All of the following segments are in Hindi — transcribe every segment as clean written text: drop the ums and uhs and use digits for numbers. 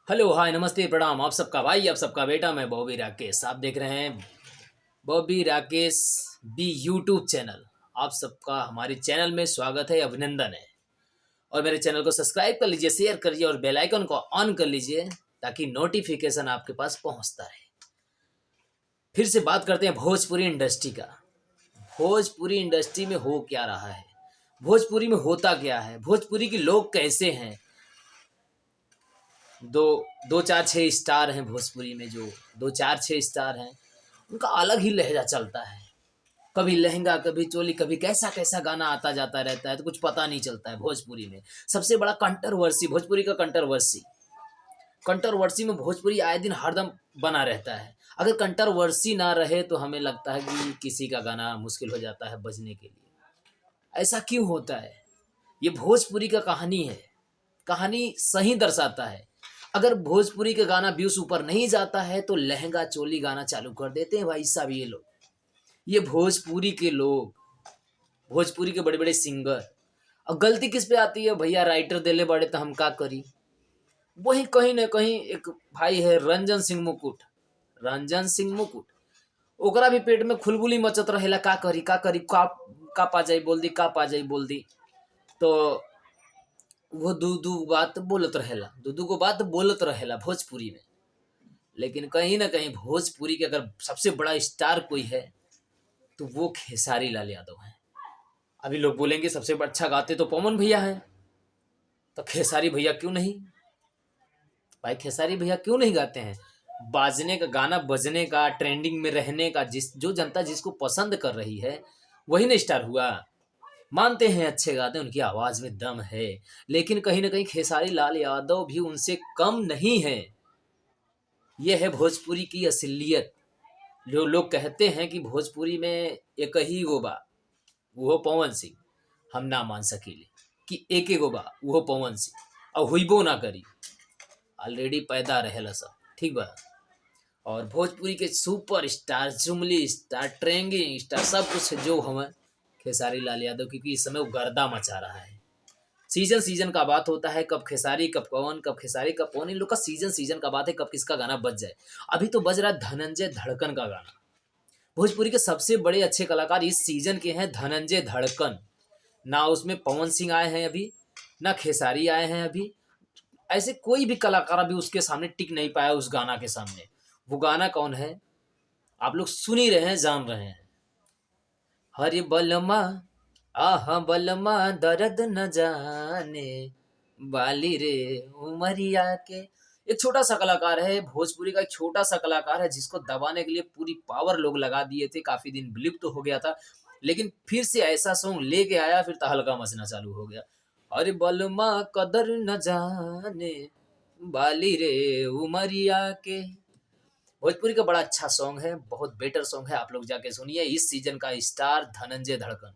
हेलो हाय नमस्ते प्रणाम। आप सबका भाई आप सबका बेटा मैं बॉबी राकेश। आप देख रहे हैं Bobby Rakesh B YouTube channel. आप सबका हमारे चैनल में स्वागत है, अभिनंदन है। और मेरे चैनल को सब्सक्राइब कर लीजिए, शेयर करिए और बेल आइकन को ऑन कर लीजिए ताकि नोटिफिकेशन आपके पास पहुंचता रहे। फिर से बात करते हैं भोजपुरी इंडस्ट्री का। भोजपुरी इंडस्ट्री में हो क्या रहा है, भोजपुरी में होता क्या है, भोजपुरी के लोग कैसे हैं। दो दो चार छः स्टार हैं भोजपुरी में, जो दो चार छः स्टार हैं उनका अलग ही लहजा चलता है। कभी लहंगा, कभी चोली, कभी कैसा कैसा गाना आता जाता रहता है तो कुछ पता नहीं चलता है भोजपुरी में। सबसे बड़ा कंट्रोवर्सी भोजपुरी का कंट्रोवर्सी कंट्रोवर्सी में भोजपुरी आए दिन हरदम बना रहता है। अगर कंट्रोवर्सी ना रहे तो हमें लगता है कि किसी का गाना मुश्किल हो जाता है बजने के लिए। ऐसा क्यों होता है? ये भोजपुरी का कहानी है। कहानी सही दर्शाता है। अगर भोजपुरी का गाना व्यूज ऊपर नहीं जाता है तो लहंगा चोली गाना चालू कर देते हैं भाई साहब ये लोग। ये भोजपुरी के लोग, भोजपुरी के बड़े बड़े सिंगर। और गलती किस पे आती है भैया? राइटर देले बड़े तो हम का करी। वही कहीं ना कहीं एक भाई है रंजन सिंह मुकुट। रंजन सिंह मुकुट ओकरा भी पेट में खुलबुली मचत रहेला। का करी का करी का पा जाई बोल दी, का पा जाई बोल दी। तो वो दू दू बात बोलत रहेला, दू दू को बात बोलत रहेला भोजपुरी में। लेकिन कहीं ना कहीं भोजपुरी के अगर सबसे बड़ा स्टार कोई है तो वो खेसारी लाल यादव है। अभी लोग बोलेंगे सबसे अच्छा गाते तो पवन भैया हैं, तो खेसारी भैया क्यों नहीं? भाई खेसारी भैया क्यों नहीं गाते हैं? बाजने का, गाना बजने का, ट्रेंडिंग में रहने का, जो जनता जिसको पसंद कर रही है वही ना स्टार हुआ। मानते हैं अच्छे गाते हैं, उनकी आवाज़ में दम है। लेकिन कहीं ना कहीं खेसारी लाल यादव भी उनसे कम नहीं है। ये है भोजपुरी की असलियत। जो लोग कहते हैं कि भोजपुरी में एक ही गो बा वो पवन सिंह, हम ना मान सकीले कि एक गो बा वो पवन सिंह और हुईबो ना करी। ऑलरेडी पैदा रहेला सब, ठीक बा। और भोजपुरी के सुपर स्टार, जुमली स्टार, ट्रेंडिंग स्टार, सब कुछ जो हमें खेसारी लाल यादव, क्योंकि इस समय वो गर्दा मचा रहा है। सीजन सीजन का बात होता है, कब खेसारी कब पवन, कब खेसारी कब पवन। इन लोग का सीजन सीजन का बात है, कब किसका गाना बज जाए। अभी तो बज रहा है धनंजय धड़कन का गाना। भोजपुरी के सबसे बड़े अच्छे कलाकार इस सीजन के हैं धनंजय धड़कन। ना उसमें पवन सिंह आए हैं अभी, ना खेसारी आए हैं अभी। ऐसे कोई भी कलाकार अभी उसके सामने टिक नहीं पाया उस गाना के सामने। वो गाना कौन है? आप लोग सुन ही रहे हैं, जान रहे हैं। हरे बलमा, आह बलमा, दर्द न जाने बाली रे उमरिया के। एक छोटा सा कलाकार है भोजपुरी का, एक छोटा सा कलाकार है जिसको दबाने के लिए पूरी पावर लोग लगा दिए थे। काफी दिन विलुप्त तो हो गया था, लेकिन फिर से ऐसा सॉन्ग लेके आया, फिर तहलका मचना चालू हो गया। अरे बलमा कदर न जाने बाली रे उमरिया के। भोजपुरी का बड़ा अच्छा सॉन्ग है, बहुत बेटर सॉन्ग है। आप लोग जाके सुनिए। इस सीजन का स्टार धनंजय धड़कन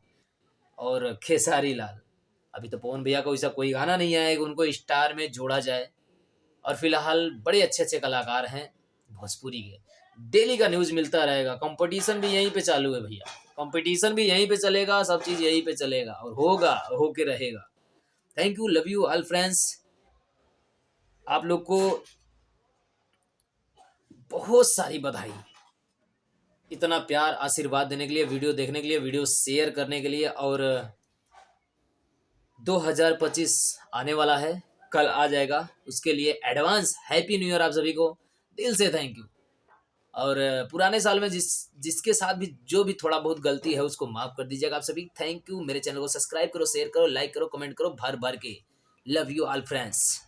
और खेसारी लाल। अभी तो पवन भैया का वैसा कोई गाना नहीं आएगा उनको स्टार में जोड़ा जाए। और फिलहाल बड़े अच्छे अच्छे कलाकार हैं भोजपुरी के। डेली का न्यूज़ मिलता रहेगा। कंपटीशन भी यहीं पे चालू है भैया, कंपटीशन भी यहीं पे चलेगा, सब चीज़ यहीं पे चलेगा और होगा, होके रहेगा। Thank you, love you all friends. आप लोग को बहुत सारी बधाई, इतना प्यार आशीर्वाद देने के लिए, वीडियो देखने के लिए, वीडियो शेयर करने के लिए। और 2025 आने वाला है, कल आ जाएगा, उसके लिए एडवांस हैप्पी न्यू ईयर आप सभी को दिल से थैंक यू। और पुराने साल में जिसके साथ भी जो भी थोड़ा बहुत गलती है उसको माफ़ कर दीजिएगा आप सभी। Thank you. मेरे चैनल को सब्सक्राइब करो, शेयर करो, लाइक करो, कमेंट करो भर भर के। Love you all friends.